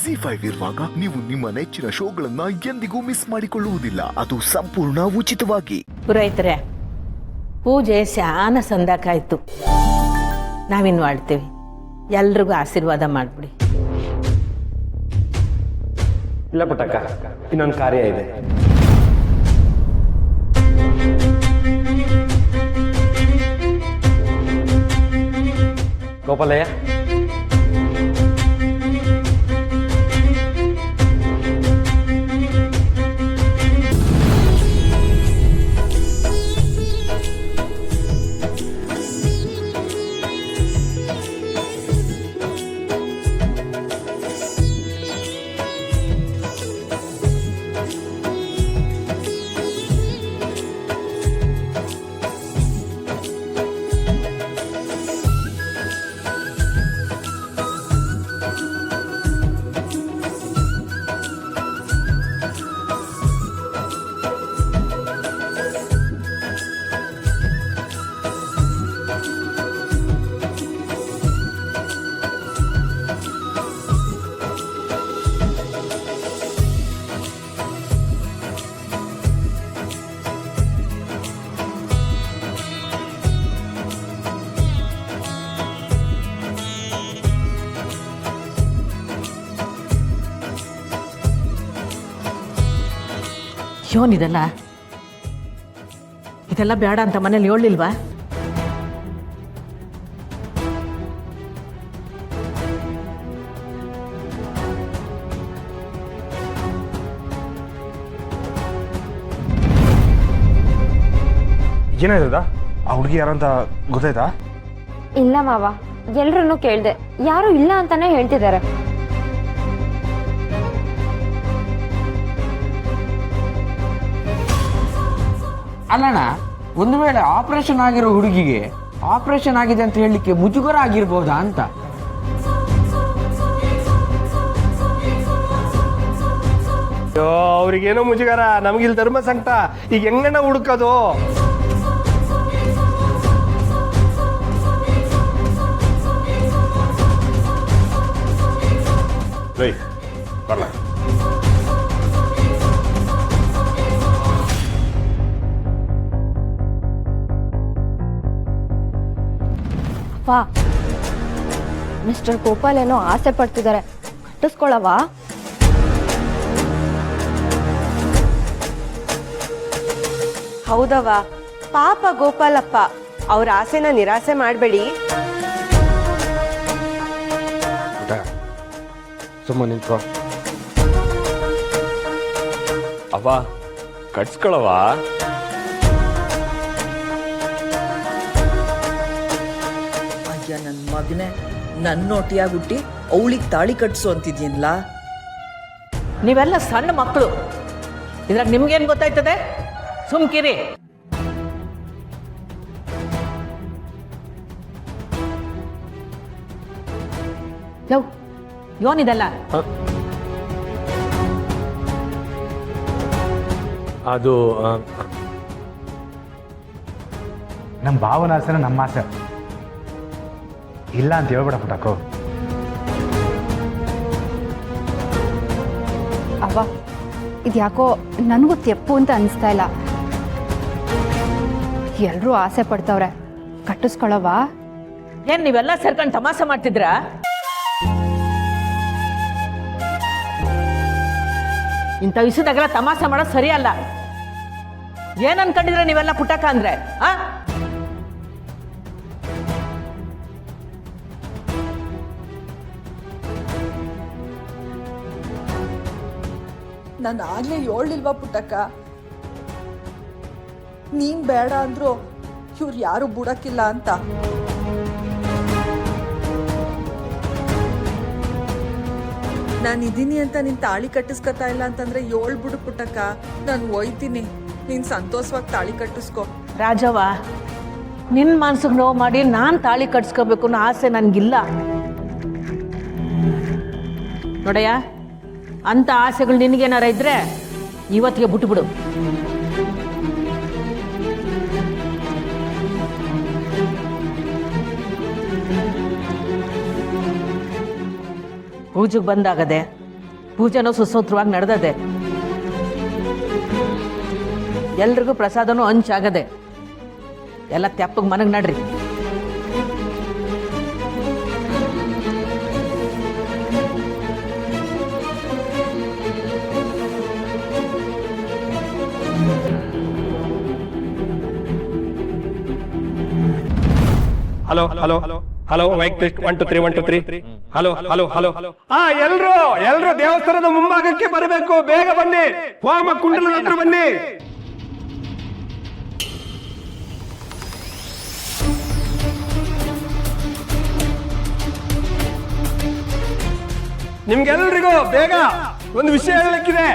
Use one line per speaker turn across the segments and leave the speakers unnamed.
ಜಿ5 ಇರುವಾಗ ನೀವು ನಿಮ್ಮ ನೆಚ್ಚಿನ ಶೋಗಳನ್ನ ಎಂದಿಗೂ ಮಿಸ್ ಮಾಡಿಕೊಳ್ಳುವುದಿಲ್ಲ. ಅದು ಸಂಪೂರ್ಣ ಉಚಿತವಾಗಿ.
ಪುರೋಹಿತರೆ, ಪೂಜೆ ಶಾನ ಸಂದಾಕಾಯ್ತು. ನಾವಿನ್ನು ಮಾಡ್ತೀವಿ. ಎಲ್ರಿಗೂ ಆಶೀರ್ವಾದ ಮಾಡ್ಬಿಡಿ.
ಇಲ್ಲ ಪುಟ್ಟಕ್ಕ, ಇನ್ನೊಂದು ಕಾರ್ಯ ಇದೆ. ಗೋಪಾಲಯ್ಯ,
ಯೋನಿದಲ್ಲ, ಇದೆಲ್ಲ ಬೇಡ ಅಂತ ಮನೇಲಿ ಹೇಳಿಲ್ವಾ?
ಏನಾಯ್ತದ? ಆ ಹುಡುಗಿ ಯಾರಂತ ಗೊತ್ತಾಯ್ತಾ?
ಇಲ್ಲ ಮಾವ, ಎಲ್ರನ್ನೂ ಕೇಳ್ದೆ, ಯಾರು ಇಲ್ಲ ಅಂತಾನೆ ಹೇಳ್ತಿದ್ದಾರೆ.
ಅಲ್ಲಣ್ಣ, ಒಂದು ವೇಳೆ ಆಪರೇಷನ್ ಆಗಿರೋ ಹುಡುಗಿಗೆ ಆಪರೇಷನ್ ಆಗಿದೆ ಅಂತ ಹೇಳಲಿಕ್ಕೆ ಮುಜುಗರ ಆಗಿರ್ಬೋದಾ ಅಂತ.
ಅಯ್ಯೋ, ಅವ್ರಿಗೇನೋ ಮುಜುಗರ, ನಮಗಿಲ್ಲಿ ಧರ್ಮ ಸಂಕಟ. ಈಗ ಹೆಂಗಣ್ಣ ಹುಡುಕೋದು? ಬರಲ್ಲ.
ವಾ, ಮಿಸ್ಟರ್ ಗೋಪಾಲ್ ಏನೋ ಆಸೆ ಪಡ್ತಿದ್ದಾರೆ, ಕಟ್ಟಿಸ್ಕೊಳ್ಳವಾ?
ಹೌದವ್ವ, ಪಾಪ ಗೋಪಾಲಪ್ಪ, ಅವ್ರ ಆಸೆನ ನಿರಾಸೆ ಮಾಡಬೇಡಿ.
ಸುಮ್ಮನೆ ನಿಂತ್ಕೋ.
ಅವ್ವ, ಕಟ್ಸ್ಕೊಳವ.
ಅಯ್ಯ, ನನ್ನ ಮಗನೇ, ನನ್ನೊಟ್ಟಿಯಾಗಿ ಹುಟ್ಟಿ ಅವಳಿಗೆ ತಾಳಿ ಕಟ್ಸು ಅಂತಿದ್ಯನ್ಲ.
ನೀವೆಲ್ಲ ಸಣ್ಣ ಮಕ್ಕಳು, ಇದ್ರಾಗ ನಿಮ್ಗೇನು ಗೊತ್ತಾಯ್ತದೆ? ಸುಮ್ಕಿರಿ. ಲವ್, ಯೋನಿದಲ್ಲ.
ಅದು
ನಮ್ಮ ಭಾವನ ಆಸೆನ ನಮ್ಮ ಆಸೆ ಇಲ್ಲ ಅಂತ ಹೇಳ್ಬೇಡ ಪುಟ್ಟಕ್ಕೋ.
ಅವ್ವ, ಇದ್ಯಾಕೋ ನನಗೂ ತೆಪ್ಪು ಅಂತ ಅನಿಸ್ತಾ ಇಲ್ಲ. ಎಲ್ಲರೂ ಆಸೆ ಪಡ್ತವ್ರೆ, ಕಟ್ಟಿಸ್ಕೊಳ್ಳವಾ?
ಏನ್ ನೀವೆಲ್ಲ ಸೇರ್ಕೊಂಡು ತಮಾಷೆ ಮಾಡ್ತಿದ್ರಾ? ಇಂಥ ವಿಷಯದಾಗೆಲ್ಲ ತಮಾಷೆ ಮಾಡೋದು ಸರಿಯಲ್ಲ. ಏನ್ ಅನ್ಕೊಂಡಿದ್ರೆ ನೀವೆಲ್ಲ ಪುಟ್ಟಕ್ಕ ಅಂದ್ರೆ? ಆ
ನಾನು ಆಗ್ಲೇ ಹೇಳಿಲ್ವಾ ಪುಟ್ಟಕ್ಕ, ನೀನ್ ಬೇಡ ಅಂದ್ರು ಇವ್ರು ಯಾರು ಬಿಡಕ್ಕಿಲ್ಲ ಅಂತ. ನಾನು ಇದೀನಿ ಅಂತ ನೀನ್ ತಾಳಿ ಕಟ್ಟಿಸ್ಕೊತಾ ಇಲ್ಲ ಅಂತಂದ್ರೆ ಹೇಳ್ಬಿಡು ಪುಟ್ಟಕ್ಕ, ನಾನು ಒಯ್ತೀನಿ, ನೀನ್ ಸಂತೋಷವಾಗಿ ತಾಳಿ ಕಟ್ಟಿಸ್ಕೊ.
ರಾಜವ್ವ, ನಿನ್ನ ಮನ್ಸಿಗೆ ನೋವು ಮಾಡಿ ನಾನು ತಾಳಿ ಕಟ್ಸ್ಕೋಬೇಕು ಅನ್ನೋ ಆಸೆ ನನಗಿಲ್ಲ ನೋಡಯ್ಯ. ಅಂಥ ಆಸೆಗಳು ನಿನಗೇನಾರ ಇದ್ರೆ ಇವತ್ತಿಗೆ ಬಿಟ್ಟುಬಿಡು. ಪೂಜೆಗೆ ಬಂದಾಗದೆ ಪೂಜೆನೂ ಸುಸೂತ್ರವಾಗಿ ನಡೆದದೆ. ಎಲ್ರಿಗೂ ಪ್ರಸಾದನೂ ಹಂಚಾಗದೆ. ಎಲ್ಲ ತೆಪ್ಪಗೆ ಮನೆಗೆ ನಡ್ರಿ.
Hello hello hello mike test 1 2 3 1 2 3 hello hello hello ಎಲ್ರು ದೇವಸ್ಥಾನದ ಮುಂಭಾಗಕ್ಕೆ ಬರಬೇಕು. ಬೇಗ ಬನ್ನಿ, ಹೋಮ ಕುಂಡಲ ಹತ್ರ ಬನ್ನಿ. ನಿಮ್ಗೆಲ್ರಿಗೂ ಬೇಗ ಒಂದು ವಿಷಯ ಹೇಳಲಿಕ್ಕಿದೆ.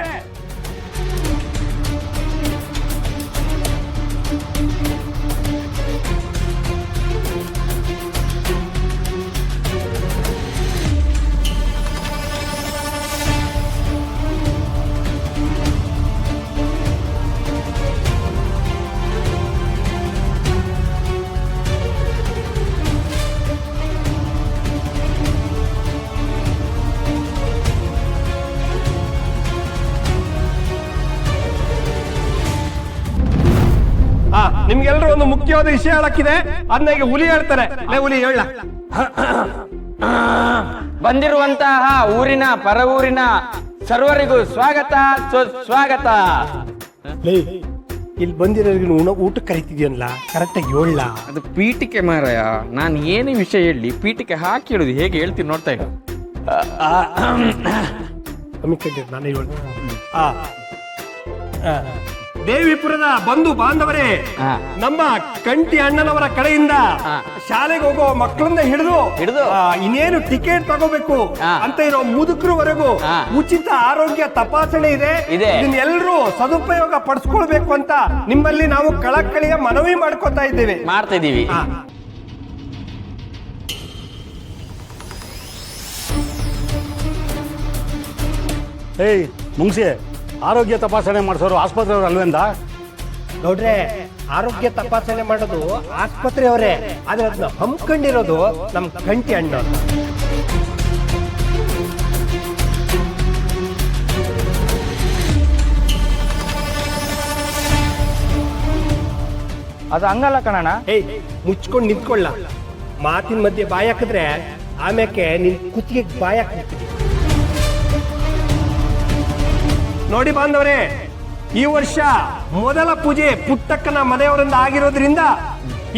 ನಿಮ್ಗೆಲ್ರೂ ಒಂದು ಮುಖ್ಯವಾದ ವಿಷಯ ಹೇಳಕ್ಕಿದೆ. ಅದನ್ನ ಈಗ ಹುಲಿ ಹೇಳ್ತಾರೆ. ಹುಲಿ ಹೇಳ.
ಬಂದಿರುವಂತಹ ಊರಿನ ಪರ ಊರಿನ ಸರ್ವರಿಗೂ ಸ್ವಾಗತ ಸುಸ್ವಾಗತ.
ಇಲ್ಲಿ ಬಂದಿರೋರಿಗೆ ಊಟಕ್ಕೆ ಕರಿತಿದ್ಯಲ್ಲ, ಕರೆಕ್ಟಾಗಿ ಹೇಳ.
ಅದು ಪೀಠಿಕೆ ಮಾರಾಯ. ನಾನು ಏನೇ ವಿಷಯ ಹೇಳಿ ಪೀಠಿಕೆ ಹಾಕಿ ಹೇಳುದು ಹೇಗೆ ಹೇಳ್ತೀನಿ ನೋಡ್ತಾ ಇರು.
ನಾನೇ ಹೇಳ್ತೀನಿ. ದೇವಿಪುರದ ಬಂಧು ಬಾಂಧವರೇ, ನಮ್ಮ ಕಂಟಿ ಅಣ್ಣನವರ ಕಡೆಯಿಂದ ಶಾಲೆಗೆ ಹೋಗೋ ಮಕ್ಕಳನ್ನ ಹಿಡಿದು ಇನ್ನೇನು ಟಿಕೆಟ್ ತಗೋಬೇಕು ಅಂತ ಇರೋ ಮುದುಕರವರೆಗೂ ಉಚಿತ ಆರೋಗ್ಯ ತಪಾಸಣೆ ಇದೆ. ಇದನ್ನೆಲ್ಲರೂ ಸದುಪಯೋಗ ಪಡಿಸ್ಕೊಳ್ಬೇಕು ಅಂತ ನಿಮ್ಮಲ್ಲಿ ನಾವು ಕಳಕಳಿಯ ಮನವಿ ಮಾಡ್ಕೊತಾ ಇದ್ದೇವೆ.
ಮಾಡ್ತಾ ಇದೀವಿ.
ಏಯ್ ಮುಂಗ್ಸಿ, ಆರೋಗ್ಯ ತಪಾಸಣೆ ಮಾಡಿಸೋರು ಆಸ್ಪತ್ರೆಯವರು ಅಲ್ವೇಂದ?
ನೋಡ್ರೆ, ಆರೋಗ್ಯ ತಪಾಸಣೆ ಮಾಡೋದು ಆಸ್ಪತ್ರೆಯವರೇ, ಆದ್ರೆ ಅದನ್ನ ಹಮ್ಕೊಂಡಿರೋದು ನಮ್ ಕಂಟಿ ಅಣ್ಣ.
ಅದು ಹಂಗಲ್ಲ ಕಣಣ್ಣ.
ಏಯ್, ಮುಚ್ಕೊಂಡು ನಿಂತ್ಕೊಳ್ಳ. ಮಾತಿನ ಮಧ್ಯೆ ಬಾಯಿ ಹಾಕಿದ್ರೆ ಆಮ್ಯಾಕೆ ನಿನ್ ಕುತ್ತಿಗೆ ಬಾಯಿ ಹಾಕ್ಬಿಡ್ತೀನಿ. ನೋಡಿ ಬಾಂಧವರೇ, ಈ ವರ್ಷ ಮೊದಲ ಪೂಜೆ ಪುಟ್ಟಕ್ಕನ ಮನೆಯವರಿಂದ ಆಗಿರೋದ್ರಿಂದ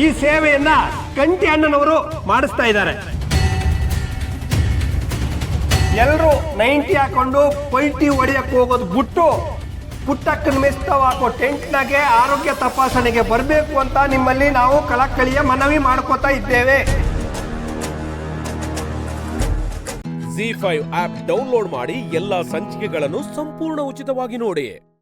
ಈ ಸೇವೆಯನ್ನ ಕಂಟಿ ಅಣ್ಣನವರು ಮಾಡಿಸ್ತಾ ಇದ್ದಾರೆ. ಎಲ್ಲರೂ 90 ಹಾಕೊಂಡು ಪೈಟಿ ಹೊಡೆಯಕ್ಕೆ ಹೋಗೋದು ಬಿಟ್ಟು ಪುಟ್ಟಕ್ಕನ ಮೆಸ್ತವ್ ಹಾಕೋ ಟೆಂಟ್ನಾಗೆ ಆರೋಗ್ಯ ತಪಾಸಣೆಗೆ ಬರಬೇಕು ಅಂತ ನಿಮ್ಮಲ್ಲಿ ನಾವು ಕಳಕಳಿಯ ಮನವಿ ಮಾಡ್ಕೋತಾ ಇದ್ದೇವೆ.
ZEE5 ಆಪ್ ಡೌನ್ಲೋಡ್ ಮಾಡಿ ಎಲ್ಲಾ ಸಂಚಿಕೆಗಳನ್ನು ಸಂಪೂರ್ಣ ಉಚಿತವಾಗಿ ನೋಡಿ.